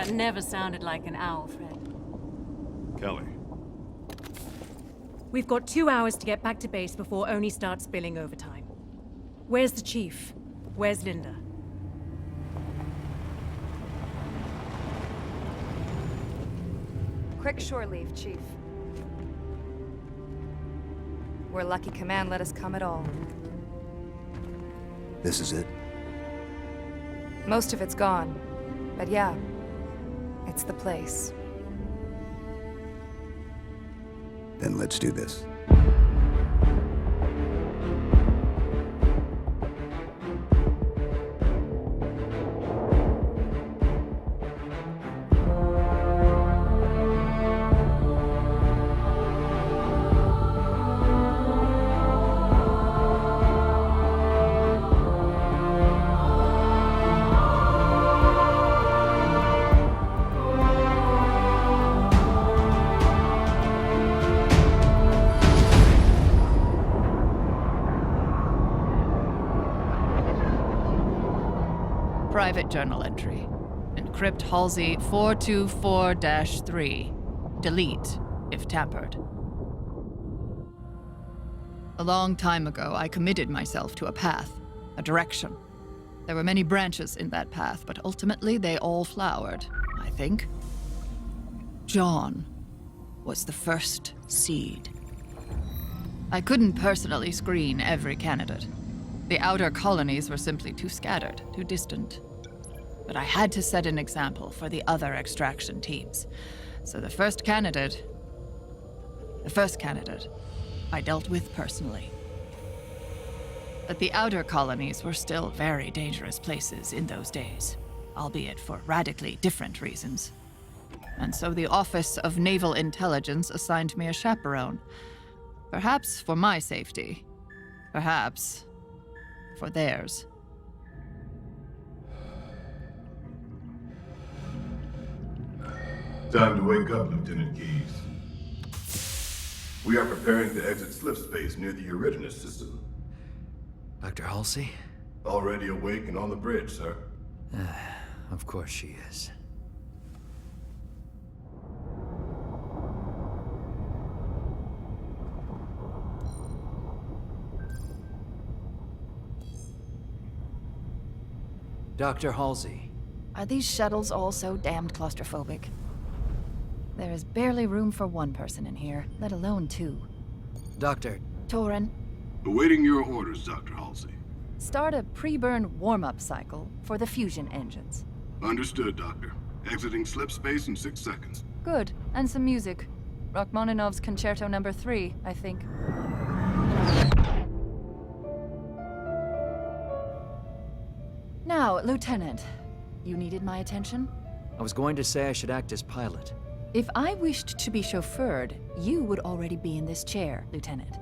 That never sounded like an owl, Fred. Kelly. We've got 2 hours to get back to base before Oni starts billing overtime. Where's the chief? Where's Linda? Quick shore leave, Chief. We're lucky Command let us come at all. This is it? Most of it's gone. But yeah, it's the place. Then let's do this. Private journal entry. Encrypt Halsey 424-3. Delete, if tampered. A long time ago, I committed myself to a path, a direction. There were many branches in that path, but ultimately they all flowered, I think. John was the first seed. I couldn't personally screen every candidate. The outer colonies were simply too scattered, too distant. But I had to set an example for the other extraction teams. So the first candidate, I dealt with personally. But the outer colonies were still very dangerous places in those days, albeit for radically different reasons. And so the Office of Naval Intelligence assigned me a chaperone. Perhaps for my safety. Perhaps for theirs. Time to wake up, Lieutenant Keyes. We are preparing to exit slip space near the Eridanus system. Dr. Halsey? Already awake and on the bridge, sir. Of course she is. Dr. Halsey. Are these shuttles all so damned claustrophobic? There is barely room for one person in here, let alone two. Doctor. Torin, Awaiting your orders, Dr. Halsey. start a pre-burn warm-up cycle for the fusion engines. Understood, Doctor. Exiting slip space in 6 seconds. Good, and some music. Rachmaninoff's Concerto No. 3, I think. Now, Lieutenant, you needed my attention? I was going to say I should act as pilot. If I wished to be chauffeured, you would already be in this chair, Lieutenant.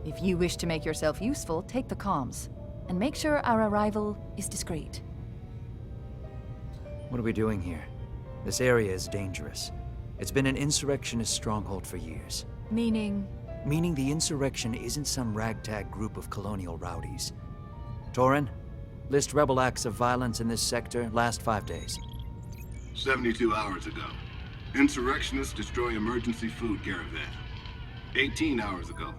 If you wish to make yourself useful, take the comms, and make sure our arrival is discreet. What are we doing here? This area is dangerous. It's been an insurrectionist stronghold for years. Meaning? Meaning the insurrection isn't some ragtag group of colonial rowdies. Torin, list rebel acts of violence in this sector last 5 days. 72 hours ago. Insurrectionists destroy emergency food caravan. 18 hours ago.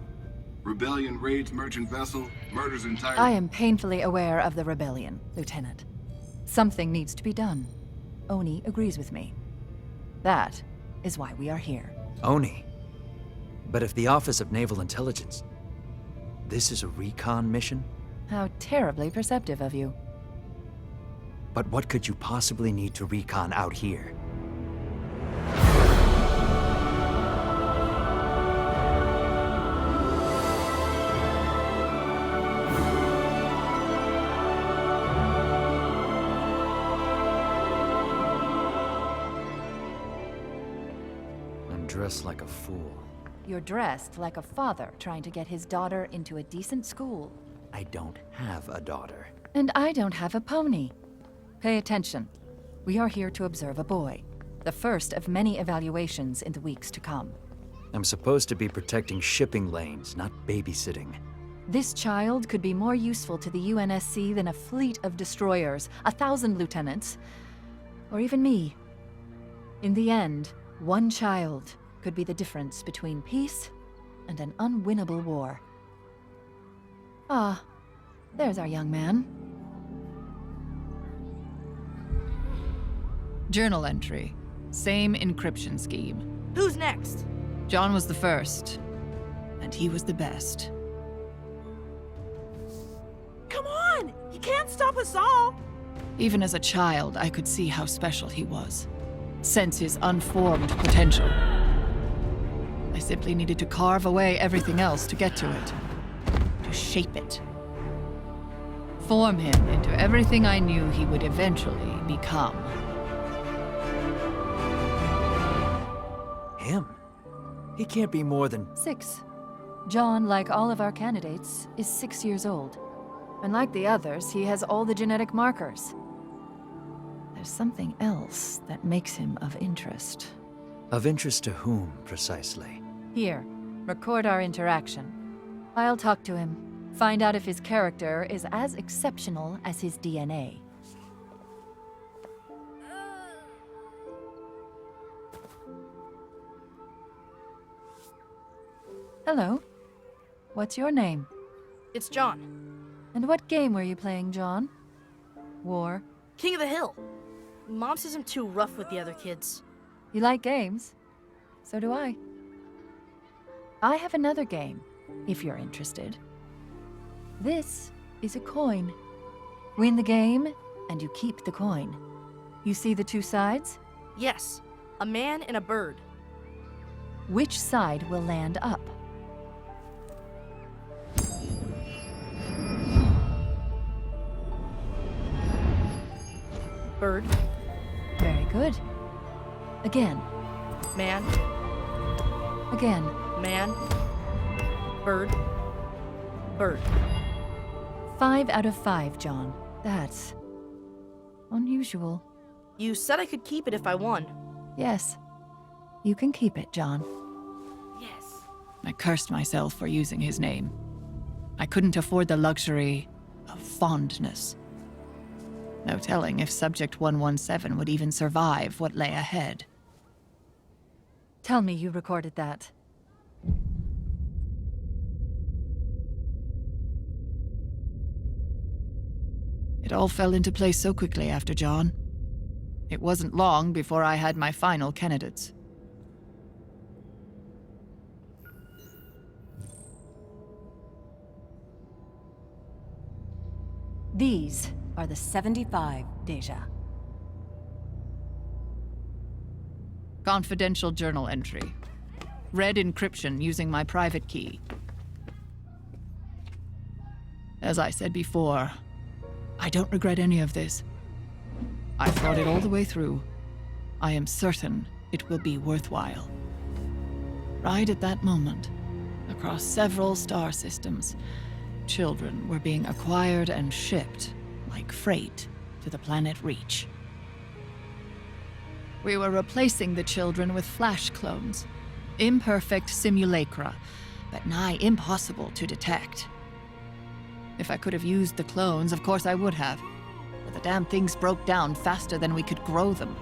Rebellion raids merchant vessel, murders entire... I am painfully aware of the rebellion, Lieutenant. Something needs to be done. Oni agrees with me. That is why we are here. Oni? But if the Office of Naval Intelligence... This is a recon mission? How terribly perceptive of you. But what could you possibly need to recon out here? I'm dressed like a fool. You're dressed like a father trying to get his daughter into a decent school. I don't have a daughter. And I don't have a pony. Pay attention. We are here to observe a boy. The first of many evaluations in the weeks to come. I'm supposed to be protecting shipping lanes, not babysitting. This child could be more useful to the UNSC than a fleet of destroyers, 1,000 lieutenants, or even me, In the end, one child could be the difference between peace and an unwinnable war. Ah, there's our young man. Journal entry. Same encryption scheme. Who's next? John was the first, and he was the best. Come on! You can't stop us all! Even as a child, I could see how special he was. Sense his unformed potential. I simply needed to carve away everything else to get to it. To shape it. Form him into everything I knew he would eventually become. Him? He can't be more than... 6. John, like all of our candidates, is 6 years old. And like the others, he has all the genetic markers. There's something else that makes him of interest. Of interest to whom, precisely? Here, record our interaction. I'll talk to him, find out if his character is as exceptional as his DNA. Hello. What's your name? It's John. And what game were you playing, John? War? King of the Hill. Mom says I'm too rough with the other kids. You like games? So do I. I have another game, if you're interested. This is a coin. Win the game, and you keep the coin. You see the two sides? Yes, a man and a bird. Which side will land up? Bird. Very good. Again. Man. Again. Man. Bird. Bird. 5 out of 5, John. That's unusual. You said I could keep it if I won. Yes. You can keep it, John. Yes. I cursed myself for using his name. I couldn't afford the luxury of fondness. No telling if Subject 117 would even survive what lay ahead. Tell me you recorded that. It all fell into place so quickly after John. It wasn't long before I had my final candidates. These are the 75 Deja. Confidential journal entry. Read encryption using my private key. As I said before, I don't regret any of this. I thought it all the way through. I am certain it will be worthwhile. Right at that moment, across several star systems, children were being acquired and shipped like freight to the planet Reach. We were replacing the children with flash clones, imperfect simulacra, but nigh impossible to detect. If I could have used the clones, of course I would have. But the damn things broke down faster than we could grow them.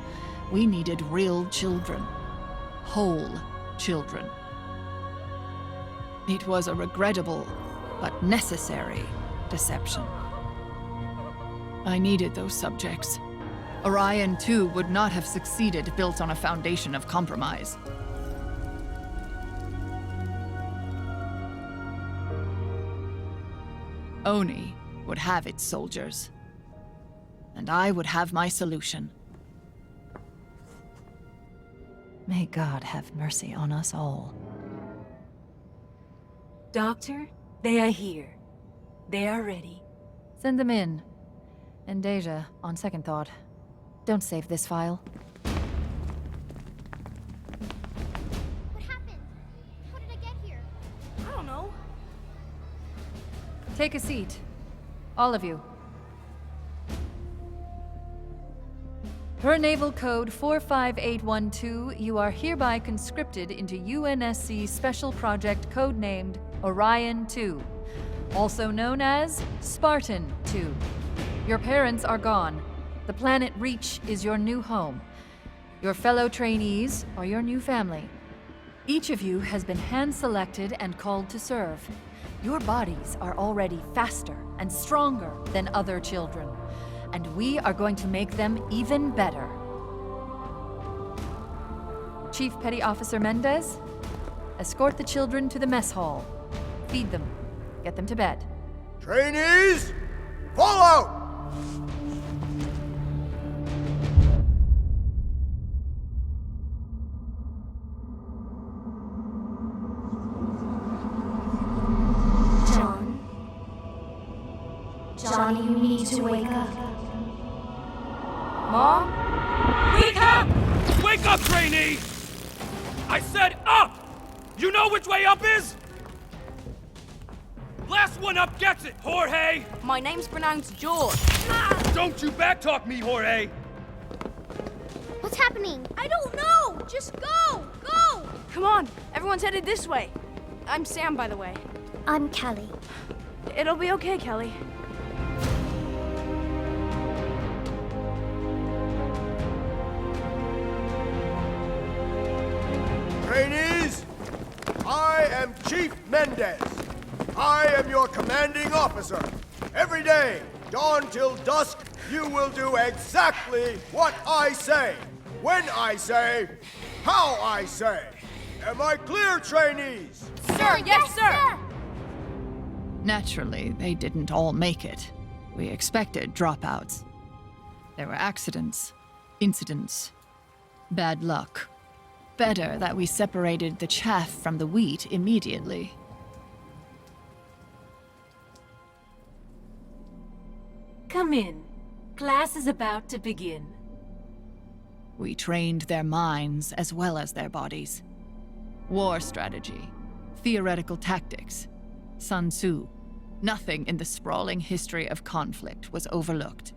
We needed real children. Whole children. It was a regrettable, but necessary, deception. I needed those subjects. Orion, too, would not have succeeded built on a foundation of compromise. Oni would have its soldiers. And I would have my solution. May God have mercy on us all. Doctor, they are here. They are ready. Send them in. And Deja, on second thought, don't save this file. What happened? How did I get here? I don't know. Take a seat. All of you. Per Naval Code 45812, you are hereby conscripted into UNSC Special Project codenamed Orion 2, also known as Spartan 2. Your parents are gone. The planet Reach is your new home. Your fellow trainees are your new family. Each of you has been hand-selected and called to serve. Your bodies are already faster and stronger than other children, and we are going to make them even better. Chief Petty Officer Mendez, escort the children to the mess hall. Feed them. Get them to bed. Trainees, fall out! Johnny, you need to wake up. Mom? Wake up! Wake up, trainee! I said up! You know which way up is? Last one up gets it, Jorge! My name's pronounced George. Don't you backtalk me, Jorge! What's happening? I don't know! Just go! Go! Come on, everyone's headed this way. I'm Sam, by the way. I'm Kelly. It'll be okay, Kelly. Trainees, I am Chief Mendez. I am your commanding officer. Every day, dawn till dusk, you will do exactly what I say, when I say, how I say. Am I clear, trainees? Sir, yes, sir! Naturally, they didn't all make it. We expected dropouts. There were accidents, incidents, bad luck. Better that we separated the chaff from the wheat immediately. Come in. Class is about to begin. We trained their minds as well as their bodies. War strategy, theoretical tactics, Sun Tzu. Nothing in the sprawling history of conflict was overlooked.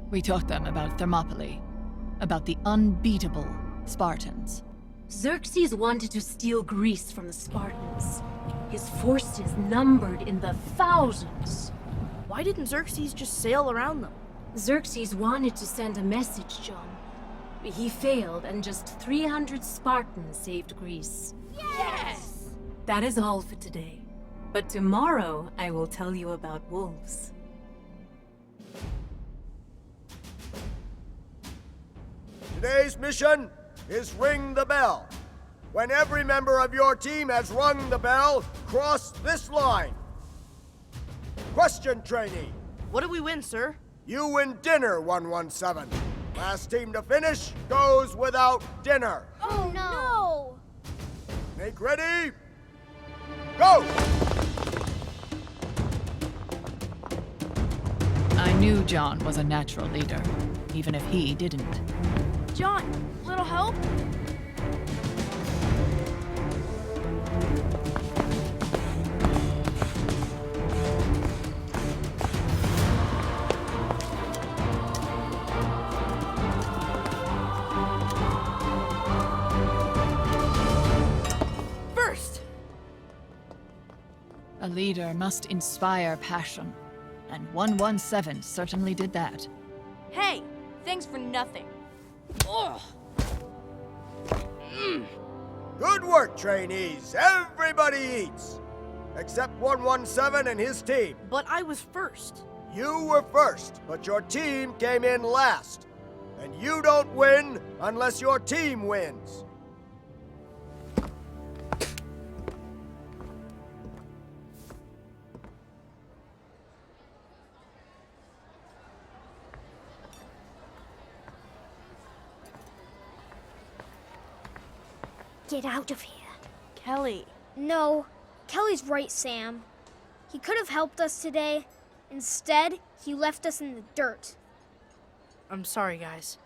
We taught them about Thermopylae, about the unbeatable Spartans. Xerxes wanted to steal Greece from the Spartans. His forces numbered in the thousands. Why didn't Xerxes just sail around them? Xerxes wanted to send a message, John. He failed, and just 300 Spartans saved Greece. Yes! That is all for today. But tomorrow, I will tell you about wolves. Today's mission is ring the bell. When every member of your team has rung the bell, cross this line. Question, trainee. What did we win, sir? You win dinner, 117. Last team to finish goes without dinner. Oh no! Make ready. Go! I knew John was a natural leader, even if he didn't. John, little help? First! A leader must inspire passion, and 117 certainly did that. Hey, thanks for nothing. Ugh. Good work, trainees. Everybody eats. Except 117 and his team. But I was first. You were first, but your team came in last. And you don't win unless your team wins. Get out of here. Kelly. No, Kelly's right, Sam. He could have helped us today. Instead, he left us in the dirt. I'm sorry, guys.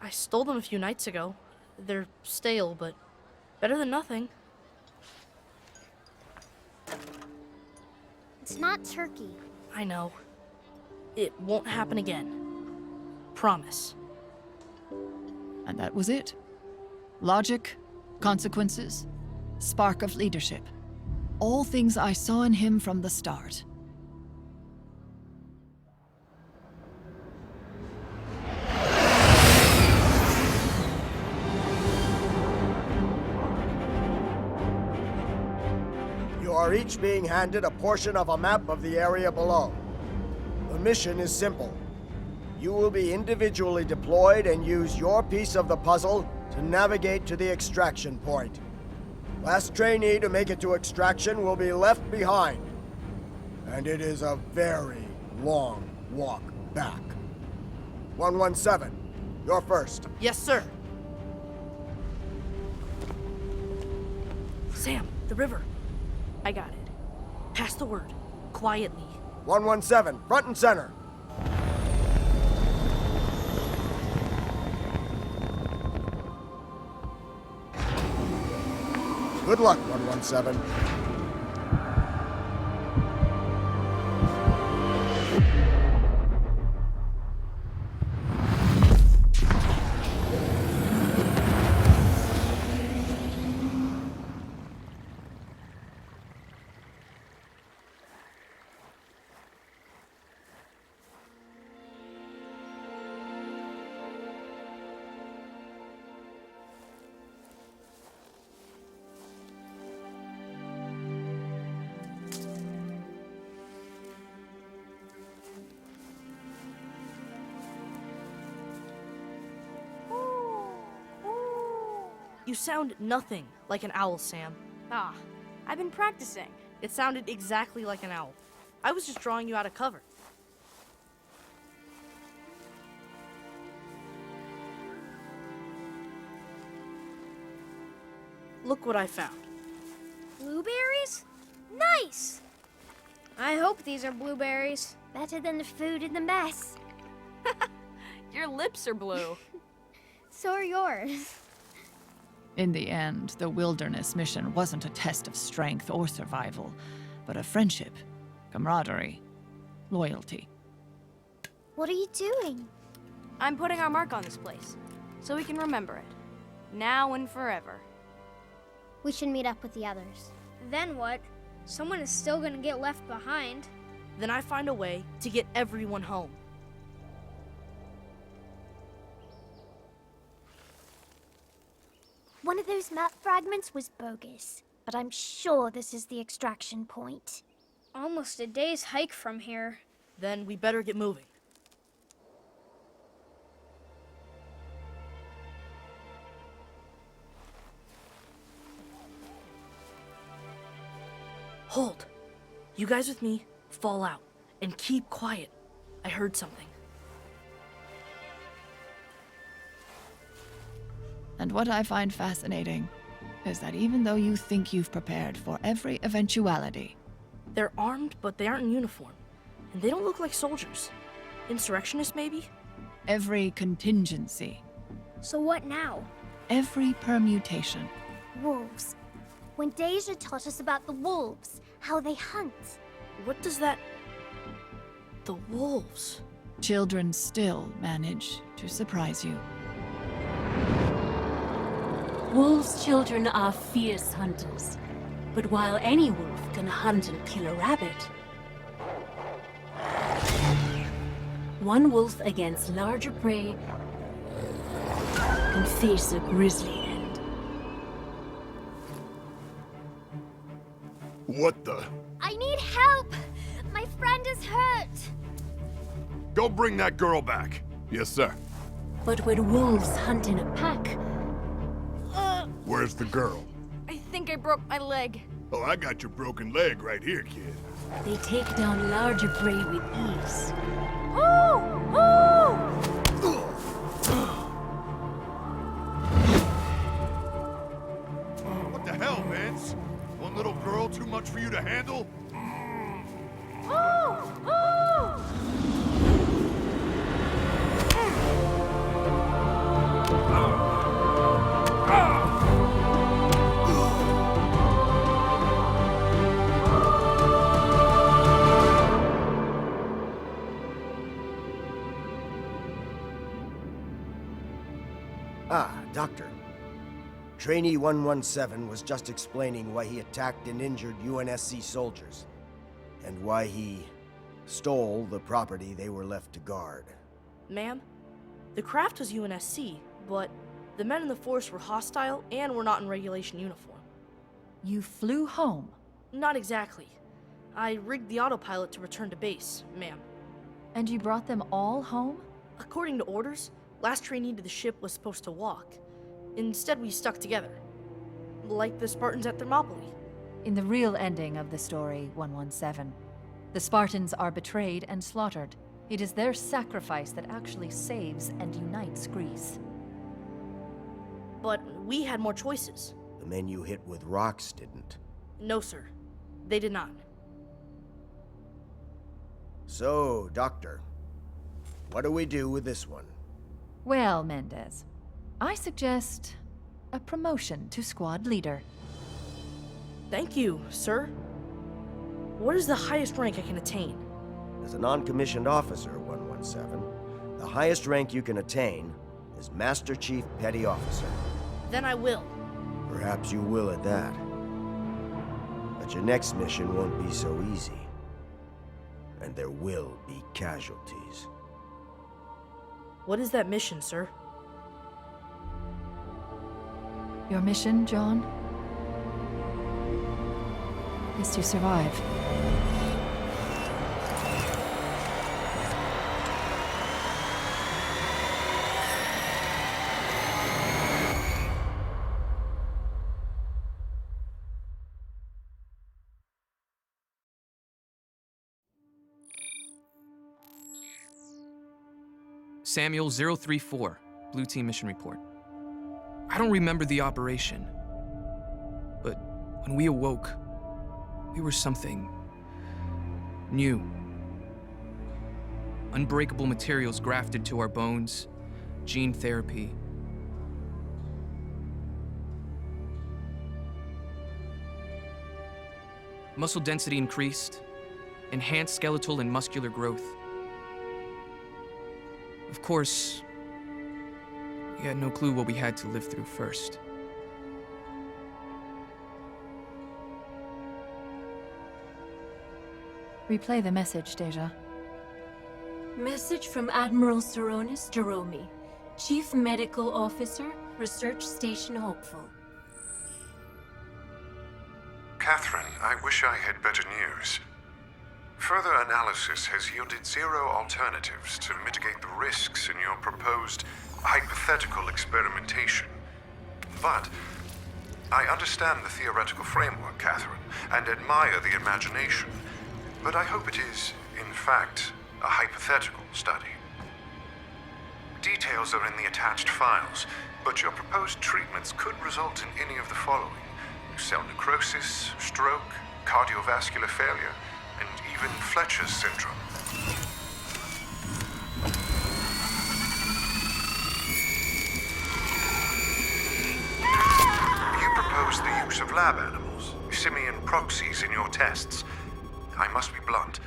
I stole them a few nights ago. They're stale, but better than nothing. It's not turkey. I know. It won't happen again. Promise. And that was it. Logic, consequences, spark of leadership. All things I saw in him from the start. are each being handed a portion of a map of the area below. The mission is simple. You will be individually deployed and use your piece of the puzzle to navigate to the extraction point. Last trainee to make it to extraction will be left behind. And it is a very long walk back. 117, you're first. Yes, sir. Sam, the river. I got it. Pass the word. Quietly. 117, front and center. Good luck, 117. You sound nothing like an owl, Sam. Ah, I've been practicing. It sounded exactly like an owl. I was just drawing you out of cover. Look what I found. Blueberries? Nice! I hope these are blueberries. Better than the food in the mess. Your lips are blue. So are yours. In the end, the wilderness mission wasn't a test of strength or survival, but of friendship, camaraderie, loyalty. What are you doing? I'm putting our mark on this place, so we can remember it. Now and forever. We should meet up with the others. Then what? Someone is still gonna get left behind. Then I find a way to get everyone home. One of those map fragments was bogus, but I'm sure this is the extraction point. Almost a day's hike from here. Then we better get moving. Hold. You guys with me, fall out, and keep quiet. I heard something. And what I find fascinating is that even though you think you've prepared for every eventuality, They're armed, but they aren't in uniform. And they don't look like soldiers. Insurrectionists, maybe? every contingency, So what now? every permutation, Wolves. When Deja taught us about the wolves, how they hunt. What does that... The wolves. children still manage to surprise you. Wolves' children are fierce hunters. But while any wolf can hunt and kill a rabbit, one wolf against larger prey can face a grisly end. What the? I need help! My friend is hurt! Go bring that girl back. Yes, sir. But when wolves hunt in a pack, Where's the girl? I think I broke my leg. Oh, I got your broken leg right here, kid. they take down larger prey with ease. What the hell, Vince? One little girl too much for you to handle? Ah, Doctor. Trainee 117 was just explaining why he attacked and injured UNSC soldiers, and why he stole the property they were left to guard. Ma'am, the craft was UNSC, but the men in the force were hostile and were not in regulation uniform. You flew home. Not exactly. I rigged the autopilot to return to base, ma'am. And you brought them all home? According to orders, last trainee to the ship was supposed to walk. Instead, we stuck together. Like the Spartans at Thermopylae. In the real ending of the story, 117, the Spartans are betrayed and slaughtered. It is their sacrifice that actually saves and unites Greece. But we had more choices. The men you hit with rocks didn't. No, sir. They did not. So, Doctor, what do we do with this one? Well, Mendez, I suggest a promotion to squad leader. Thank you, sir. What is the highest rank I can attain? As a non-commissioned officer, 117, the highest rank you can attain is Master Chief Petty Officer. Then I will. Perhaps you will at that. But your next mission won't be so easy. And there will be casualties. What is that mission, sir? Your mission, John, is to survive. Samuel 034, Blue Team Mission Report. I don't remember the operation, but when we awoke, we were something new. Unbreakable materials grafted to our bones, gene therapy. Muscle density increased, enhanced skeletal and muscular growth. Of course, we had no clue what we had to live through first. Replay the message, Deja. Message from Admiral Saronis Jeromi, Chief Medical Officer, Research Station Hopeful. Catherine, I wish I had better news. Further analysis has yielded 0 alternatives to mitigate the risks in your proposed hypothetical experimentation. But I understand the theoretical framework, Catherine, and admire the imagination. But I hope it is, in fact, a hypothetical study. Details are in the attached files, but your proposed treatments could result in any of the following: cell necrosis, stroke, cardiovascular failure, and even Fletcher's syndrome. You proposed the use of lab animals, simian proxies, in your tests. I must be blunt.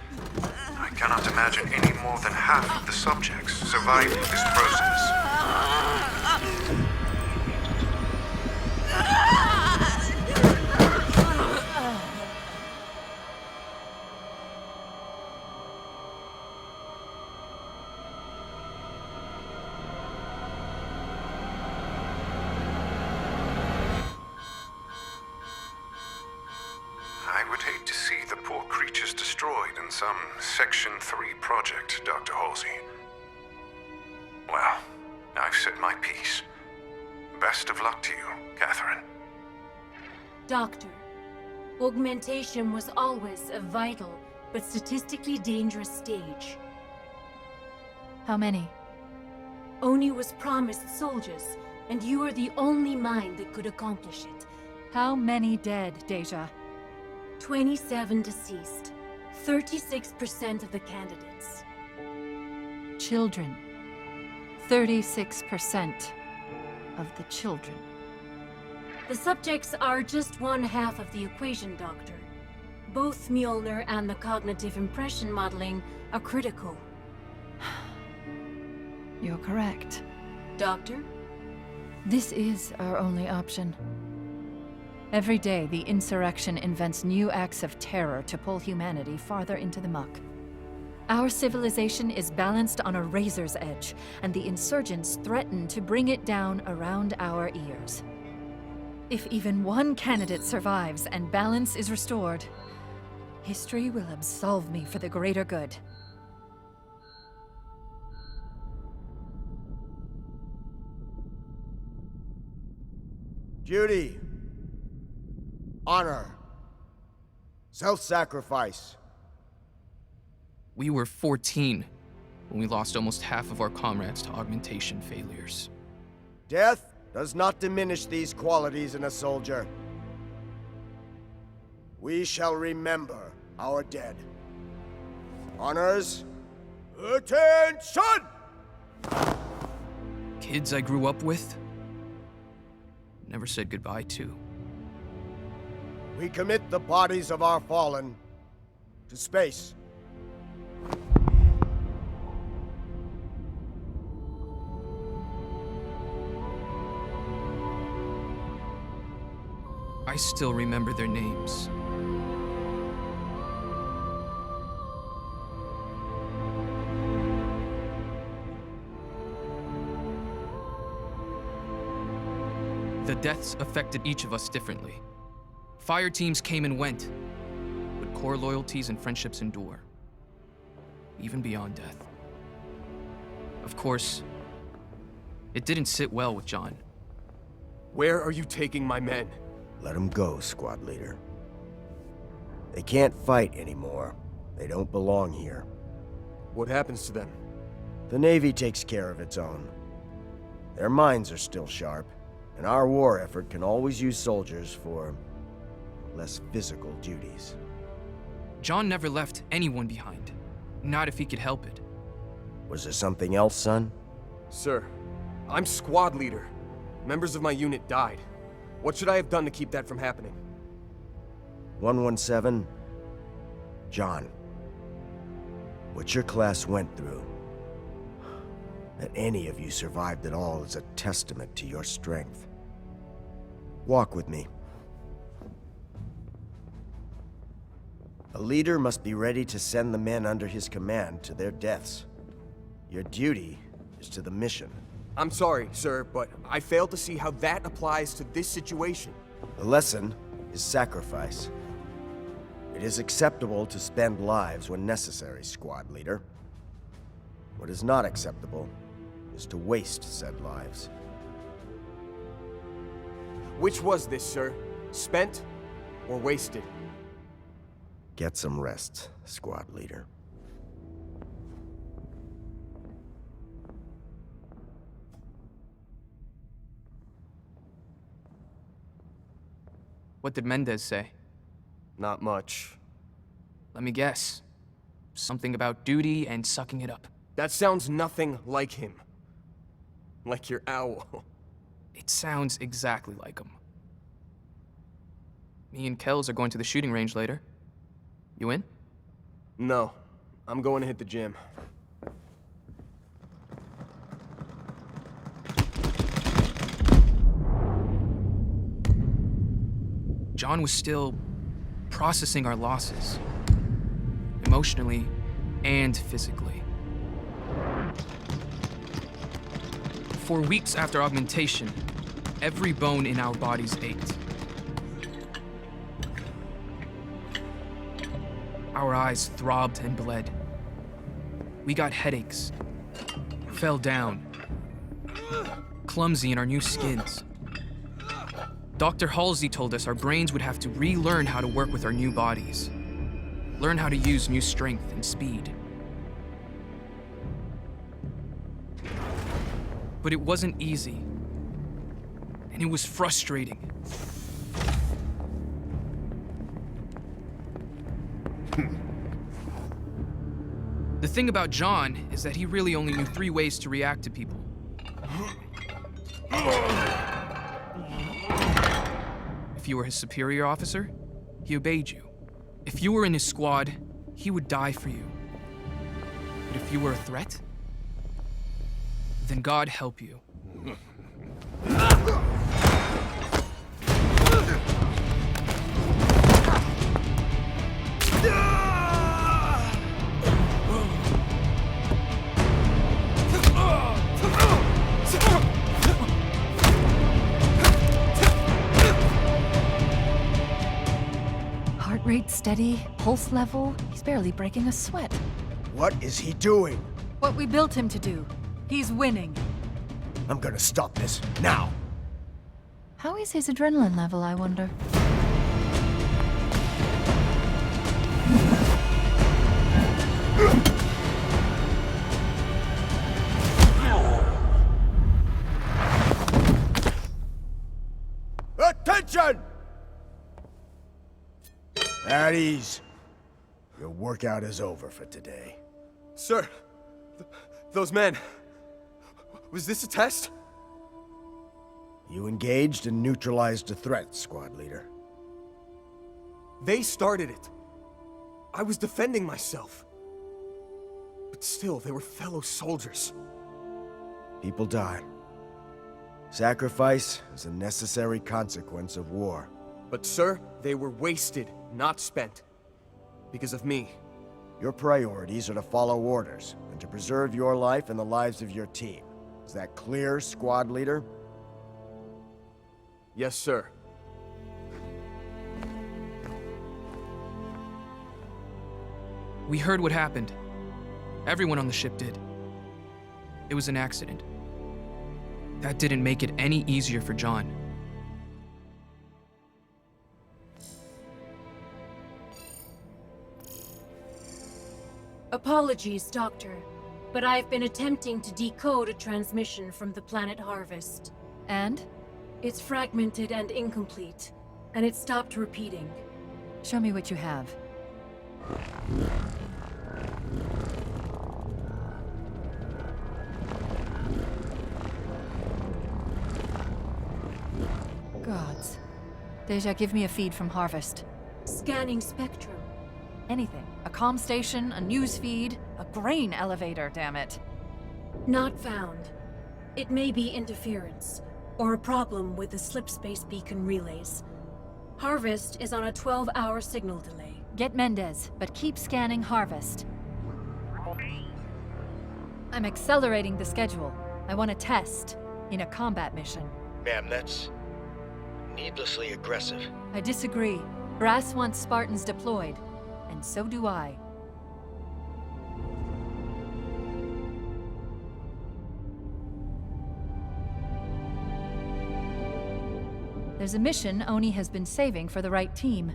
I cannot imagine any more than half of the subjects surviving this process. I would hate to see the poor creatures destroyed in some Section 3 project, Dr. Halsey. Well, I've said my piece. Best of luck to you, Catherine. Doctor, augmentation was always a vital but statistically dangerous stage. How many? Oni was promised soldiers, and you are the only mind that could accomplish it. How many dead, Deja? 27 deceased. 36% of the candidates. Children. 36% of the children. The subjects are just one half of the equation, Doctor. Both Mjolnir and the cognitive impression modeling are critical. You're correct. Doctor? This is our only option. Every day, the insurrection invents new acts of terror to pull humanity farther into the muck. Our civilization is balanced on a razor's edge, and the insurgents threaten to bring it down around our ears. If even one candidate survives and balance is restored, history will absolve me for the greater good. Duty, honor, self-sacrifice. We were 14 when we lost almost half of our comrades to augmentation failures. Death does not diminish these qualities in a soldier. We shall remember our dead. Honors, attention! Kids I grew up with, never said goodbye to. We commit the bodies of our fallen to space. I still remember their names. The deaths affected each of us differently. Fire teams came and went, but core loyalties and friendships endure, even beyond death. Of course, it didn't sit well with John. Where are you taking my men? Let them go, squad leader. They can't fight anymore. They don't belong here. What happens to them? The Navy takes care of its own. Their minds are still sharp, and our war effort can always use soldiers for less physical duties. John never left anyone behind, not if he could help it. Was there something else, son? Sir, I'm squad leader. Members of my unit died. What should I have done to keep that from happening? 117, John. What your class went through, that any of you survived at all is a testament to your strength. Walk with me. A leader must be ready to send the men under his command to their deaths. Your duty is to the mission. I'm sorry, sir, but I fail to see how that applies to this situation. The lesson is sacrifice. It is acceptable to spend lives when necessary, squad leader. What is not acceptable is to waste said lives. Which was this, sir? Spent or wasted? Get some rest, squad leader. What did Mendez say? Not much. Let me guess. Something about duty and sucking it up. That sounds nothing like him. Like your owl. It sounds exactly like him. Me and Kells are going to the shooting range later. You in? No. I'm going to hit the gym. John was still processing our losses, emotionally and physically. For weeks after augmentation, every bone in our bodies ached. Our eyes throbbed and bled. We got headaches, fell down, clumsy in our new skins. Dr. Halsey told us our brains would have to relearn how to work with our new bodies, learn how to use new strength and speed. But it wasn't easy, and it was frustrating. The thing about John is that he really only knew 3 ways to react to people. If you were his superior officer, he obeyed you. If you were in his squad, he would die for you. But if you were a threat, then God help you. steady, pulse level. He's barely breaking a sweat. What is he doing? What we built him to do. He's winning. I'm gonna stop this, now! How is his adrenaline level, I wonder? Attention! At ease. Your workout is over for today. Sir, those men... Was this a test? You engaged and neutralized a threat, squad leader. They started it. I was defending myself. But still, they were fellow soldiers. People die. Sacrifice is a necessary consequence of war. But sir, they were wasted, not spent. Because of me. Your priorities are to follow orders, and to preserve your life and the lives of your team. Is that clear, squad leader? Yes, sir. We heard what happened. Everyone on the ship did. It was an accident. That didn't make it any easier for John. Apologies, Doctor, but I've been attempting to decode a transmission from the planet Harvest. And? It's fragmented and incomplete, and it stopped repeating. Show me what you have. Gods. Deja, give me a feed from Harvest. Scanning spectrum. Anything. A comm station, a news feed, a grain elevator, damn it. Not found. It may be interference, or a problem with the slipspace beacon relays. Harvest is on a 12-hour signal delay. Get Mendez, but keep scanning Harvest. I'm accelerating the schedule. I want to test in a combat mission. Ma'am, that's needlessly aggressive. I disagree. Brass wants Spartans deployed, and so do I. There's a mission Oni has been saving for the right team.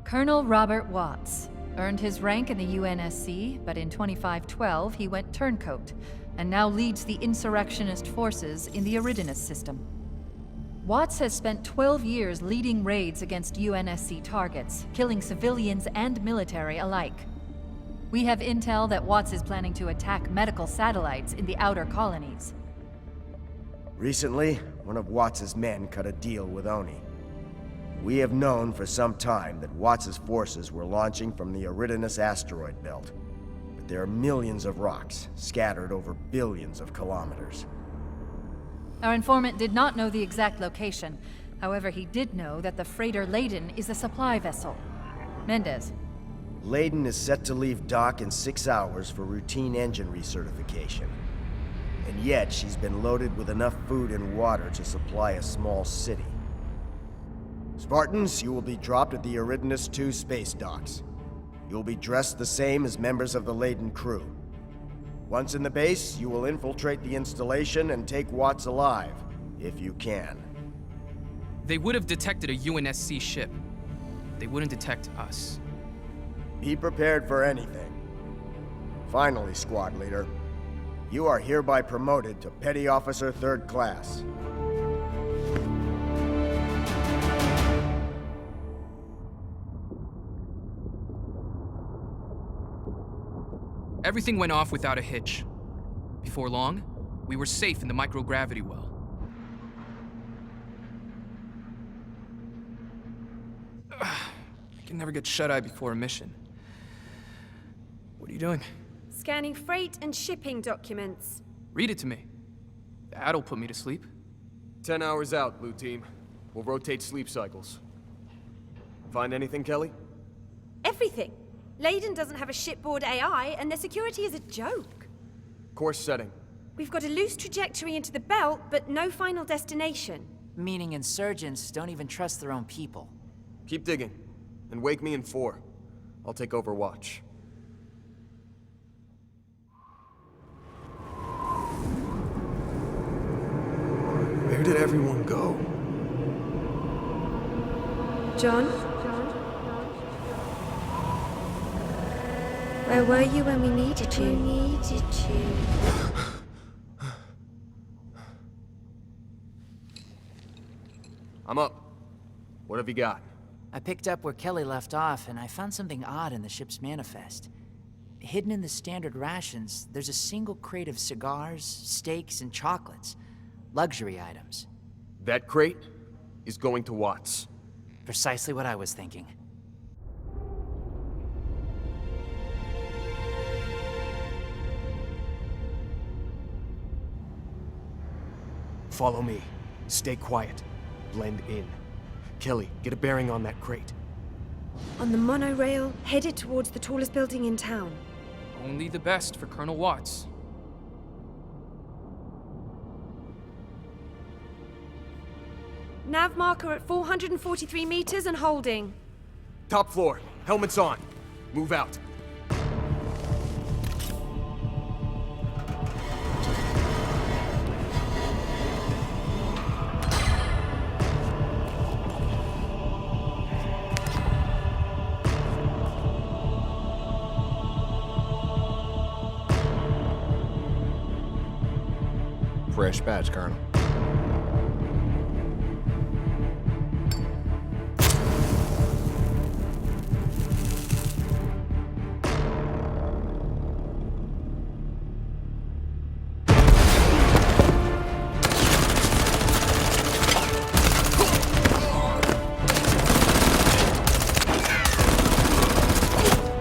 Colonel Robert Watts earned his rank in the UNSC, but in 2512 he went turncoat, and now leads the insurrectionist forces in the Eridanus system. Watts has spent 12 years leading raids against UNSC targets, killing civilians and military alike. We have intel that Watts is planning to attack medical satellites in the outer colonies. Recently, one of Watts' men cut a deal with Oni. We have known for some time that Watts' forces were launching from the Eridanus asteroid belt. But there are millions of rocks scattered over billions of kilometers. Our informant did not know the exact location. However, he did know that the freighter Leiden is a supply vessel. Mendez. Leiden is set to leave dock in 6 hours for routine engine recertification. And yet, she's been loaded with enough food and water to supply a small city. Spartans, you will be dropped at the Eridanus 2 space docks. You'll be dressed the same as members of the Leiden crew. Once in the base, you will infiltrate the installation and take Watts alive, if you can. They would have detected a UNSC ship. They wouldn't detect us. Be prepared for anything. Finally, squad leader, you are hereby promoted to Petty Officer 3rd Class. Everything went off without a hitch. Before long, we were safe in the microgravity well. I can never get shut-eye before a mission. What are you doing? Scanning freight and shipping documents. Read it to me. That'll put me to sleep. 10 hours out, Blue Team. We'll rotate sleep cycles. Find anything, Kelly? Everything. Leiden doesn't have a shipboard AI, and their security is a joke. Course setting. We've got a loose trajectory into the belt, but no final destination. Meaning insurgents don't even trust their own people. Keep digging. and wake me in 4. I'll take over watch. Where did everyone go? John? Where were you when we needed you? I'm up. What have you got? I picked up where Kelly left off, and I found something odd in the ship's manifest. Hidden in the standard rations, there's a single crate of cigars, steaks, and chocolates. Luxury items. That crate is going to Watts. Precisely what I was thinking. Follow me. Stay quiet. Blend in. Kelly, get a bearing on that crate. On the monorail, headed towards the tallest building in town. Only the best for Colonel Watts. Nav marker at 443 meters and holding. Top floor. Helmets on. Move out. Fresh badge, Colonel.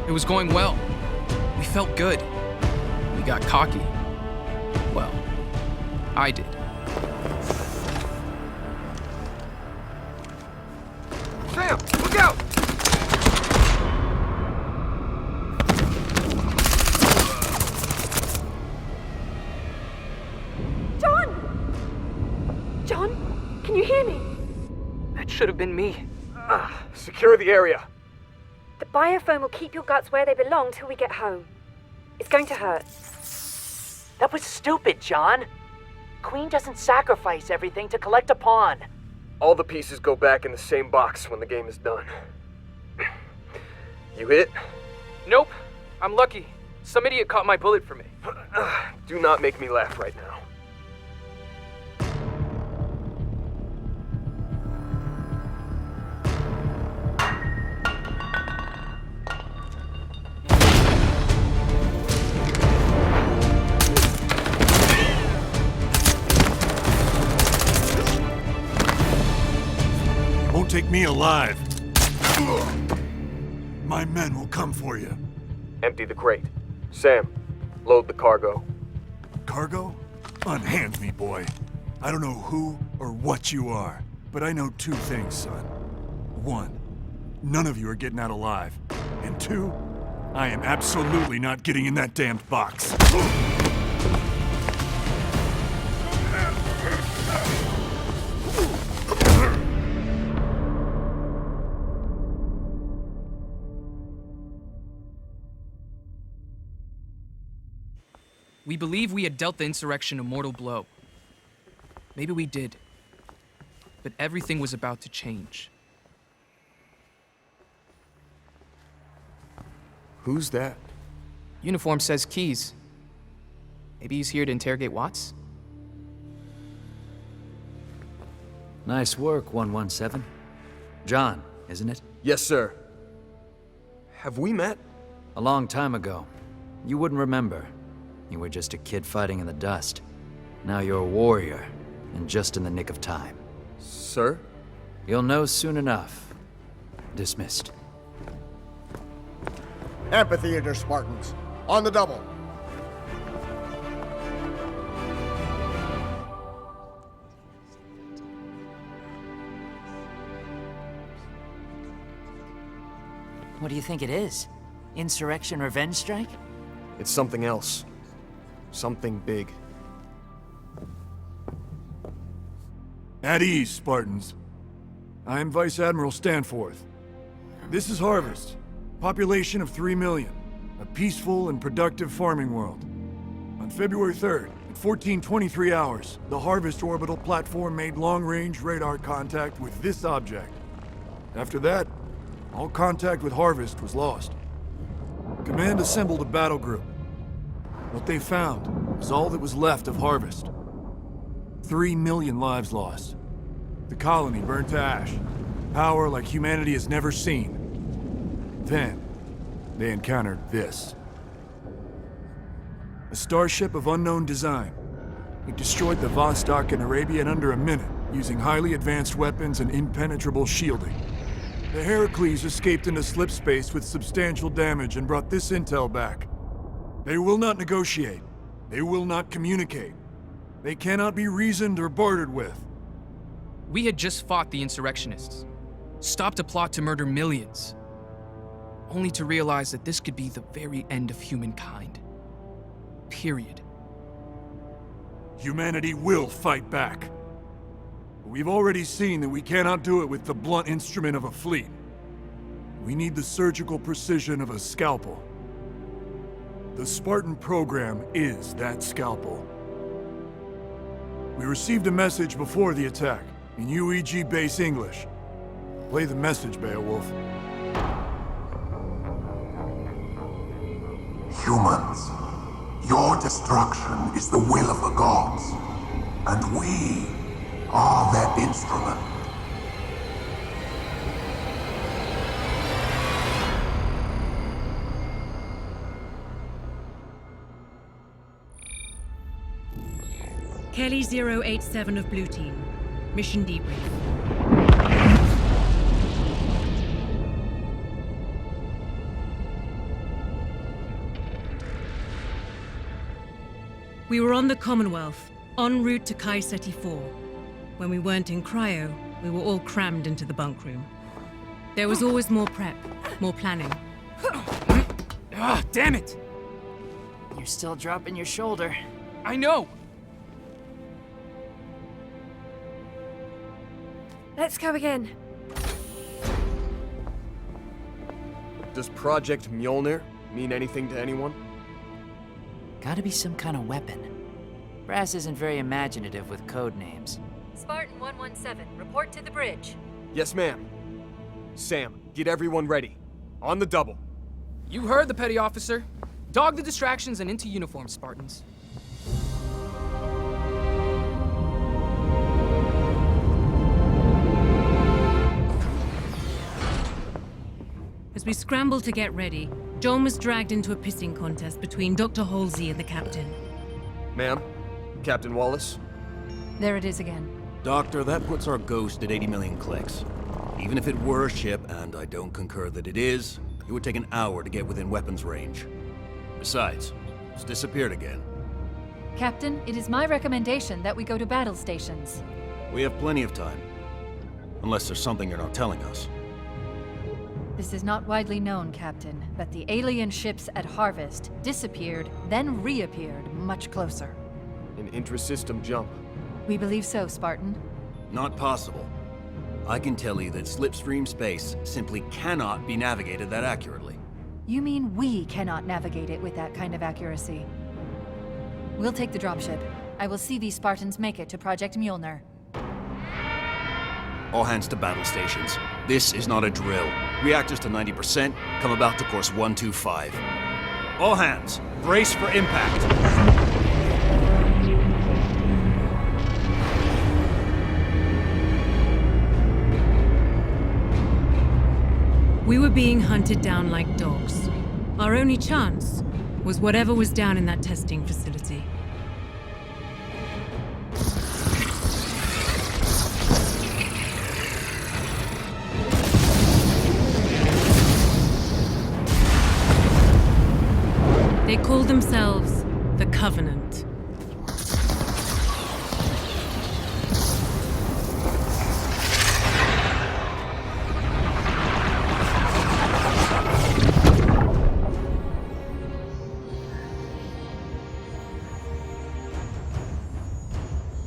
It was going well. We felt good. We got cocky. Well, I did. Sam, look out! John! John, can you hear me? That should have been me. Secure the area. The biofoam will keep your guts where they belong till we get home. It's going to hurt. That was stupid, John. Queen doesn't sacrifice everything to collect a pawn. All the pieces go back in the same box when the game is done. You hit? Nope. I'm lucky. Some idiot caught my bullet for me. Do not make me laugh right now. Take me alive. My men will come for you. Empty the crate. Sam, load the cargo. Cargo? Unhand me, boy. I don't know who or what you are, but I know 2 things, son. 1, none of you are getting out alive. And 2, I am absolutely not getting in that damned box. We believe we had dealt the insurrection a mortal blow. Maybe we did. But everything was about to change. Who's that? Uniform says Keys. Maybe he's here to interrogate Watts? Nice work, 117. John, isn't it? Yes, sir. Have we met? A long time ago. You wouldn't remember. You were just a kid fighting in the dust. Now you're a warrior, and just in the nick of time. Sir? You'll know soon enough. Dismissed. Amphitheater Spartans, on the double. What do you think it is? Insurrection revenge strike? It's something else. Something big. At ease, Spartans. I am Vice Admiral Stanforth. This is Harvest. Population of 3 million. A peaceful and productive farming world. On February 3rd, at 14:23 hours, the Harvest orbital platform made long-range radar contact with this object. After that, all contact with Harvest was lost. Command assembled a battle group. What they found was all that was left of Harvest. 3 million lives lost. The colony burned to ash. Power like humanity has never seen. Then, they encountered this. A starship of unknown design. It destroyed the Vostok in Arabia in under a minute, using highly advanced weapons and impenetrable shielding. The Heracles escaped into slip space with substantial damage and brought this intel back. They will not negotiate. They will not communicate. They cannot be reasoned or bartered with. We had just fought the insurrectionists, stopped a plot to murder millions, only to realize that this could be the very end of humankind. Period. Humanity will fight back. But we've already seen that we cannot do it with the blunt instrument of a fleet. We need the surgical precision of a scalpel. The Spartan program is that scalpel. We received a message before the attack, in UEG base English. Play the message, Beowulf. Humans, your destruction is the will of the gods, and we are their instrument. Kelly 087 of Blue Team. Mission debrief. We were on the Commonwealth, en route to Kai Seti 4. When we weren't in cryo, we were all crammed into the bunk room. There was always more prep, more planning. Ah, damn it! You're still dropping your shoulder. I know! Let's go again. Does Project Mjolnir mean anything to anyone? Gotta be some kind of weapon. Brass isn't very imaginative with code names. Spartan 117, report to the bridge. Yes, ma'am. Sam, get everyone ready. On the double. You heard the petty officer. Dog the distractions and into uniform, Spartans. As we scrambled to get ready, John was dragged into a pissing contest between Dr. Halsey and the captain. Ma'am, Captain Wallace. There it is again. Doctor, that puts our ghost at 80 million clicks. Even if it were a ship, and I don't concur that it is, it would take an hour to get within weapons range. Besides, it's disappeared again. Captain, it is my recommendation that we go to battle stations. We have plenty of time. Unless there's something you're not telling us. This is not widely known, Captain, but the alien ships at Harvest disappeared, then reappeared much closer. An intra-system jump. We believe so, Spartan. Not possible. I can tell you that slipstream space simply cannot be navigated that accurately. You mean we cannot navigate it with that kind of accuracy? We'll take the dropship. I will see these Spartans make it to Project Mjolnir. All hands to battle stations. This is not a drill. Reactors to 90%, come about to course 125. All hands, brace for impact. We were being hunted down like dogs. Our only chance was whatever was down in that testing facility. They called themselves the Covenant.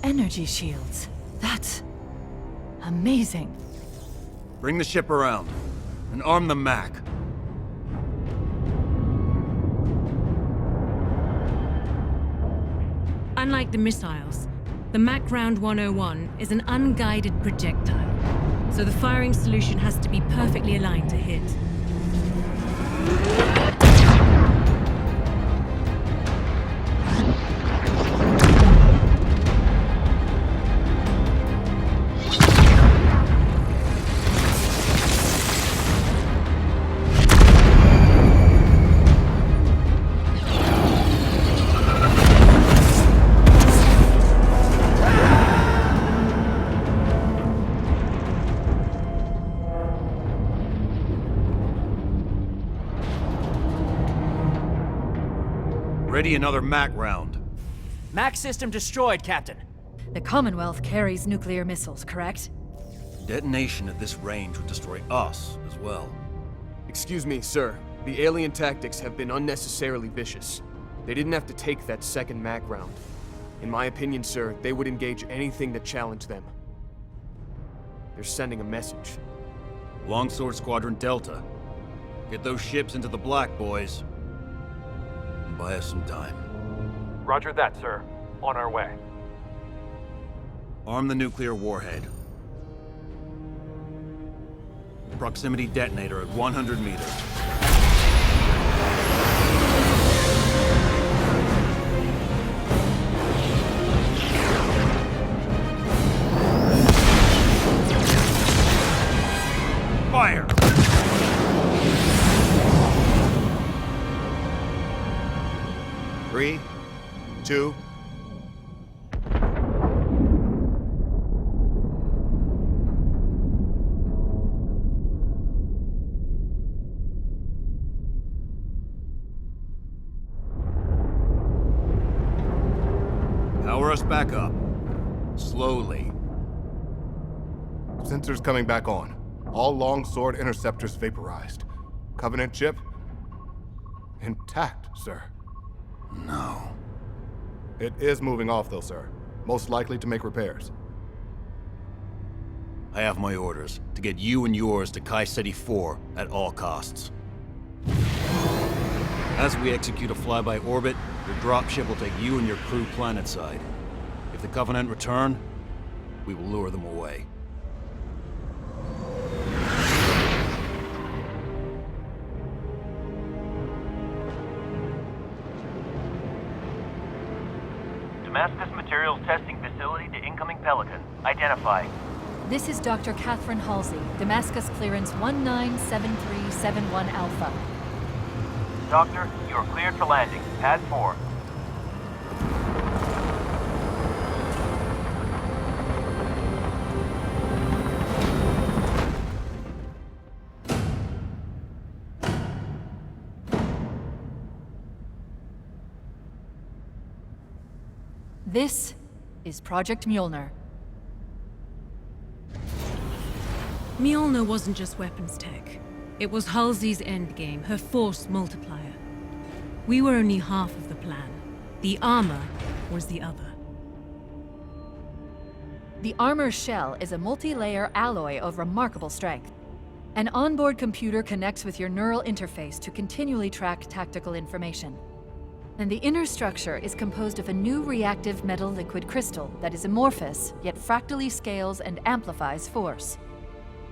Energy shields. That's amazing. Bring the ship around. and arm the Mac. Unlike the missiles, the Mac Round 101 is an unguided projectile, so the firing solution has to be perfectly aligned to hit. Ready another Mac round. Mac system destroyed, Captain. The Commonwealth carries nuclear missiles, correct? Detonation at this range would destroy us as well. Excuse me, sir. The alien tactics have been unnecessarily vicious. They didn't have to take that second Mac round. In my opinion, sir, they would engage anything that challenged them. They're sending a message. Longsword Squadron Delta. Get those ships into the black, boys. And buy us some time. Roger that, sir. On our way. Arm the nuclear warhead. Proximity detonator at 100 meters. Fire! Three, two. Power us back up. Slowly. Sensors coming back on. All longsword interceptors vaporized. Covenant chip? Intact, sir. No. It is moving off, though, sir. Most likely to make repairs. I have my orders to get you and yours to Kai City 4 at all costs. As we execute a flyby orbit, your dropship will take you and your crew planetside. If the Covenant return, we will lure them away. Damascus Materials Testing Facility to incoming Pelican. Identify. This is Dr. Catherine Halsey, Damascus Clearance 197371 Alpha. Doctor, you are cleared for landing. Pad 4. This is Project Mjolnir. Mjolnir wasn't just weapons tech. It was Halsey's endgame, her force multiplier. We were only half of the plan. The armor was the other. The armor shell is a multi-layer alloy of remarkable strength. An onboard computer connects with your neural interface to continually track tactical information. And the inner structure is composed of a new reactive metal liquid crystal that is amorphous, yet fractally scales and amplifies force.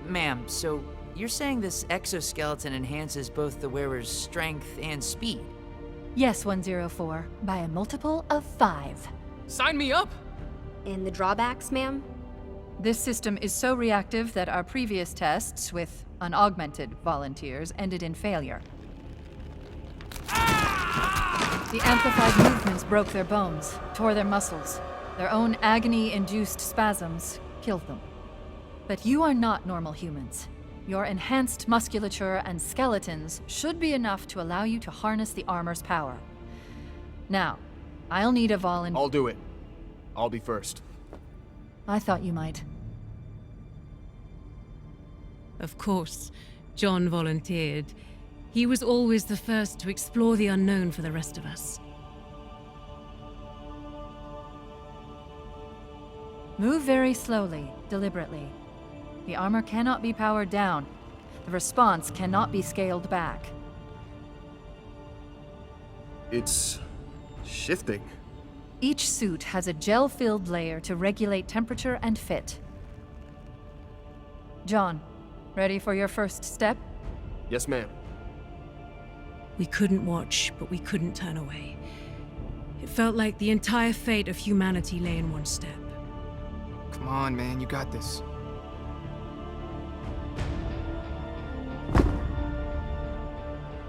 Ma'am, so you're saying this exoskeleton enhances both the wearer's strength and speed? Yes, 104, by a multiple of 5. Sign me up! And the drawbacks, ma'am? This system is so reactive that our previous tests with unaugmented volunteers ended in failure. The amplified movements broke their bones, tore their muscles. Their own agony-induced spasms killed them. But you are not normal humans. Your enhanced musculature and skeletons should be enough to allow you to harness the armor's power. Now, I'll need a volunteer. I'll do it. I'll be first. I thought you might. Of course, John volunteered. He was always the first to explore the unknown for the rest of us. Move very slowly, deliberately. The armor cannot be powered down. The response cannot be scaled back. It's shifting. Each suit has a gel-filled layer to regulate temperature and fit. John, ready for your first step? Yes, ma'am. We couldn't watch, but we couldn't turn away. It felt like the entire fate of humanity lay in one step. Come on, man, you got this.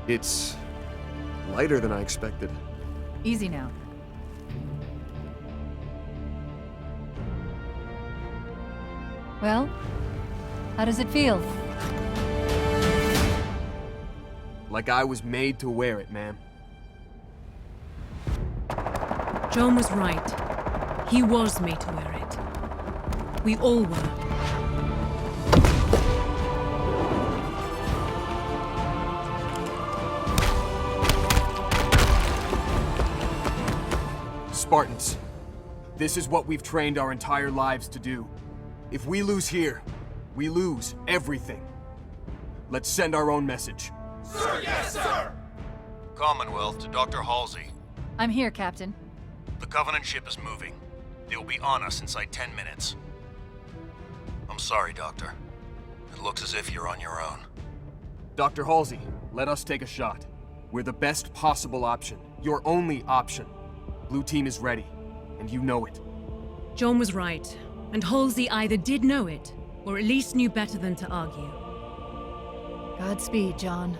It's lighter than I expected. Easy now. Well, how does it feel? Like I was made to wear it, ma'am. John was right. He was made to wear it. We all were. Spartans, this is what we've trained our entire lives to do. If we lose here, we lose everything. Let's send our own message. Sir, yes, sir! Commonwealth to Dr. Halsey. I'm here, Captain. The Covenant ship is moving. They will be on us inside 10 minutes. I'm sorry, Doctor. It looks as if you're on your own. Dr. Halsey, let us take a shot. We're the best possible option. Your only option. Blue team is ready, and you know it. John was right, and Halsey either did know it, or at least knew better than to argue. Godspeed, John.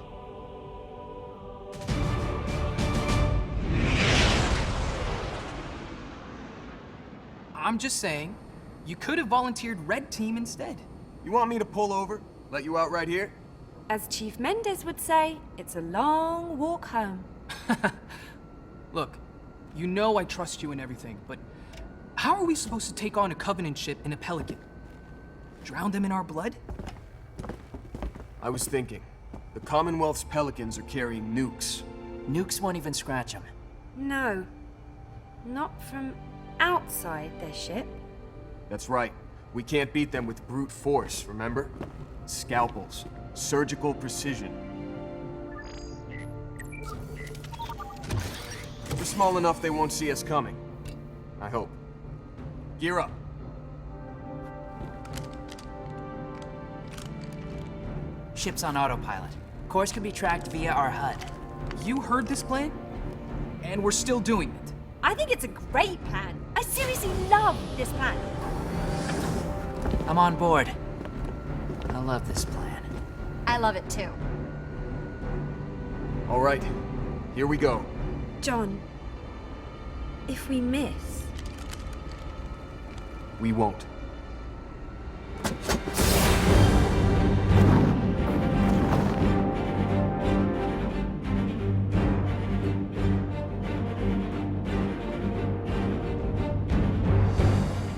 I'm just saying, you could have volunteered Red Team instead. You want me to pull over? Let you out right here? As Chief Mendes would say, it's a long walk home. Look, you know I trust you and everything, but how are we supposed to take on a Covenant ship in a Pelican? Drown them in our blood? I was thinking, the Commonwealth's Pelicans are carrying nukes. Nukes won't even scratch them. No, not from outside their ship. That's right. We can't beat them with brute force, remember? Scalpels. Surgical precision. We're small enough they won't see us coming. I hope. Gear up. Ship's on autopilot. Course can be tracked via our HUD. You heard this plan? And we're still doing it. I think it's a great plan. I seriously love this plan. I'm on board. I love this plan. I love it too. All right, here we go. John, if we miss... We won't.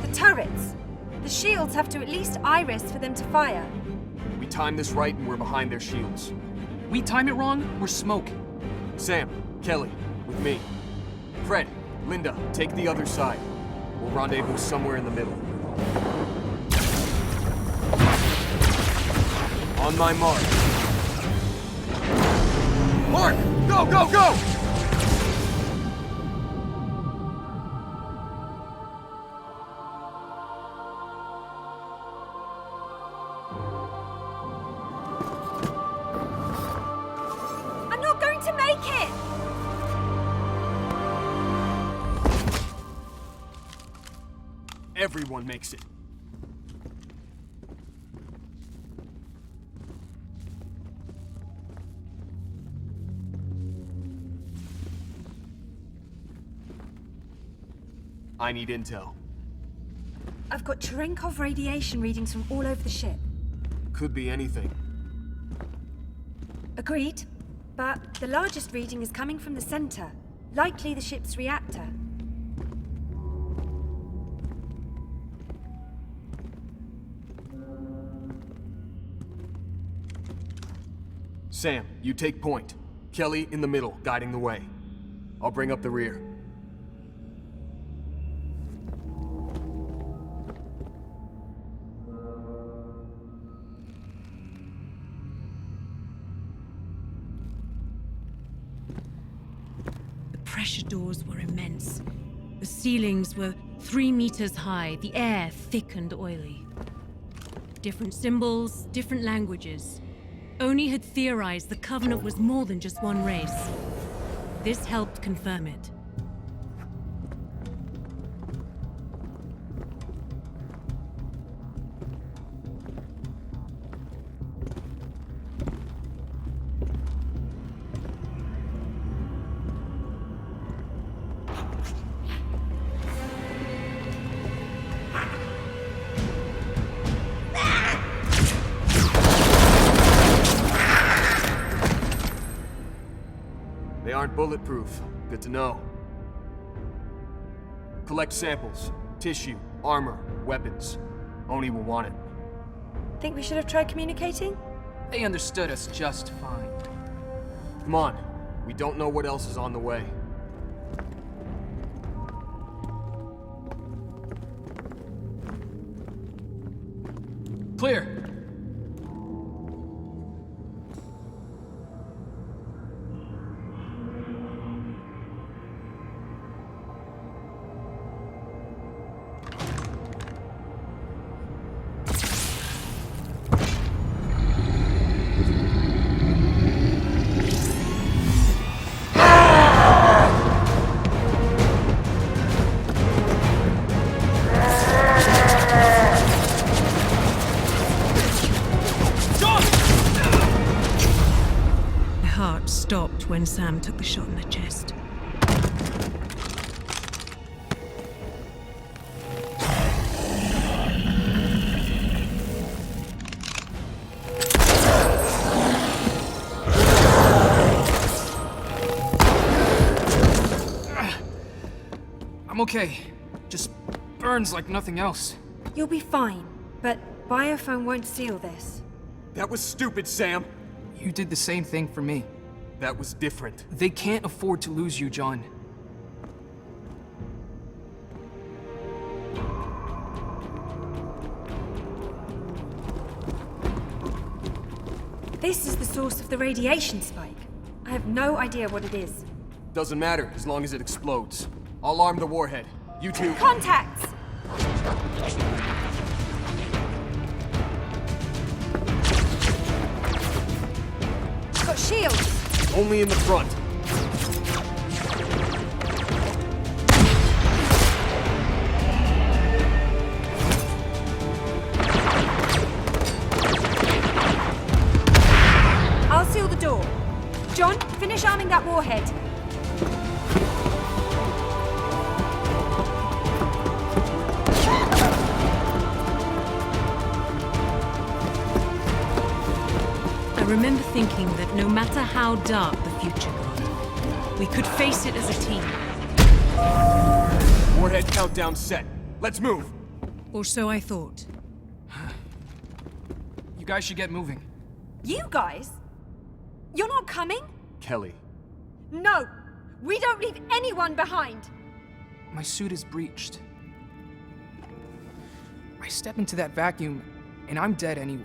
The turrets! The shields have to at least iris for them to fire. We time this right and we're behind their shields. We time it wrong, we're smoking. Sam, Kelly, with me. Fred, Linda, take the other side. We'll rendezvous somewhere in the middle. On my mark. Mark! Go, go, go! I'm not going to make it! Everyone makes it. I need intel. I've got Cherenkov radiation readings from all over the ship. Could be anything. Agreed. But the largest reading is coming from the center, likely the ship's reactor. Sam, you take point. Kelly in the middle, guiding the way. I'll bring up the rear. pressure doors were immense. The ceilings were 3 meters high, the air thick and oily. Different symbols, different languages. Oni had theorized the Covenant was more than just one race. This helped confirm it. They aren't bulletproof. Good to know. Collect samples. Tissue, armor, weapons. Oni will want it. Think we should have tried communicating? They understood us just fine. Come on. We don't know what else is on the way. Clear. Stopped when Sam took the shot in the chest. I'm okay. Just burns like nothing else. You'll be fine, but Biophone won't seal this. That was stupid, Sam. You did the same thing for me. That was different. They can't afford to lose you, John. This is the source of the radiation spike. I have no idea what it is. Doesn't matter, as long as it explodes. I'll arm the warhead. You two... Contacts! Got shields! Only in the front. I'll seal the door. John, finish arming that warhead. I remember thinking that no matter how dark the future got, we could face it as a team. Warhead countdown set. Let's move. Or so I thought. You guys should get moving. You guys? You're not coming? Kelly. No! We don't leave anyone behind! My suit is breached. I step into that vacuum, and I'm dead anyway.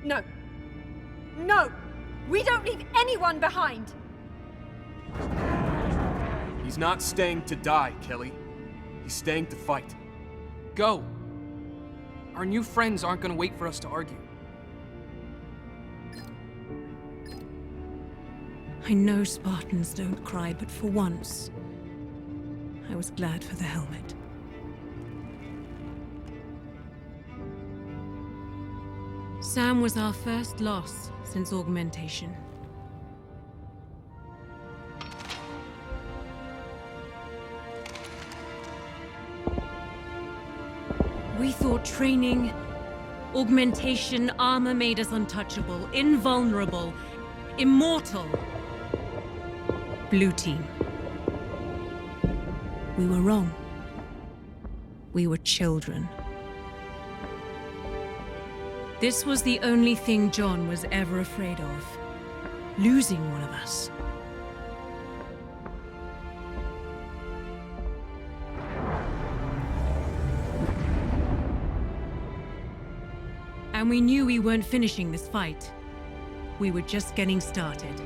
No. No! We don't leave anyone behind! He's not staying to die, Kelly. He's staying to fight. Go! Our new friends aren't gonna wait for us to argue. I know Spartans don't cry, but for once, I was glad for the helmet. Sam was our first loss since augmentation. We thought training, augmentation, armor made us untouchable, invulnerable, immortal. Blue team. We were wrong. We were children. This was the only thing John was ever afraid of. Losing one of us. And we knew we weren't finishing this fight. We were just getting started.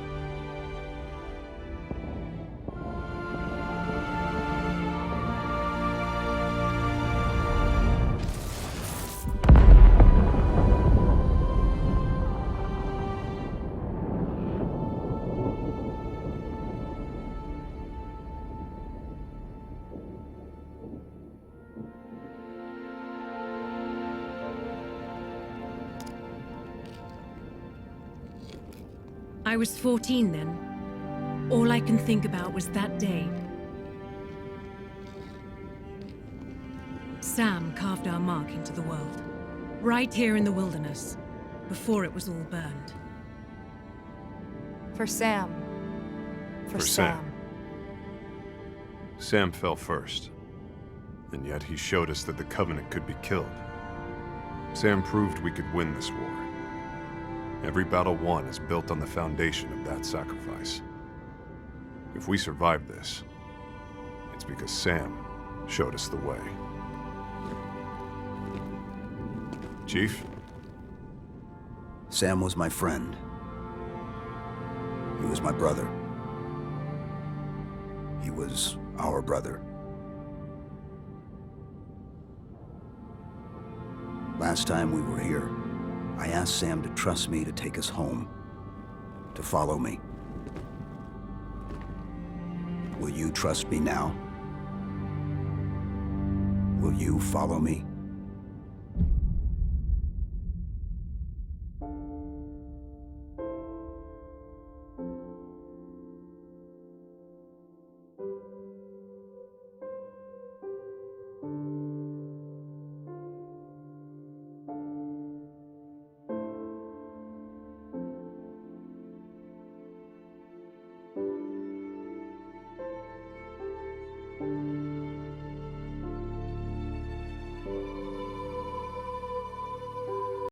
I was 14 then. All I can think about was that day. Sam carved our mark into the world. Right here in the wilderness, before it was all burned. For Sam. For Sam. Sam fell first, and yet he showed us that the Covenant could be killed. Sam proved we could win this war. Every battle won is built on the foundation of that sacrifice. If we survive this, it's because Sam showed us the way. Chief? Sam was my friend. He was my brother. He was our brother. Last time we were here, I asked Sam to trust me to take us home, to follow me. Will you trust me now? Will you follow me?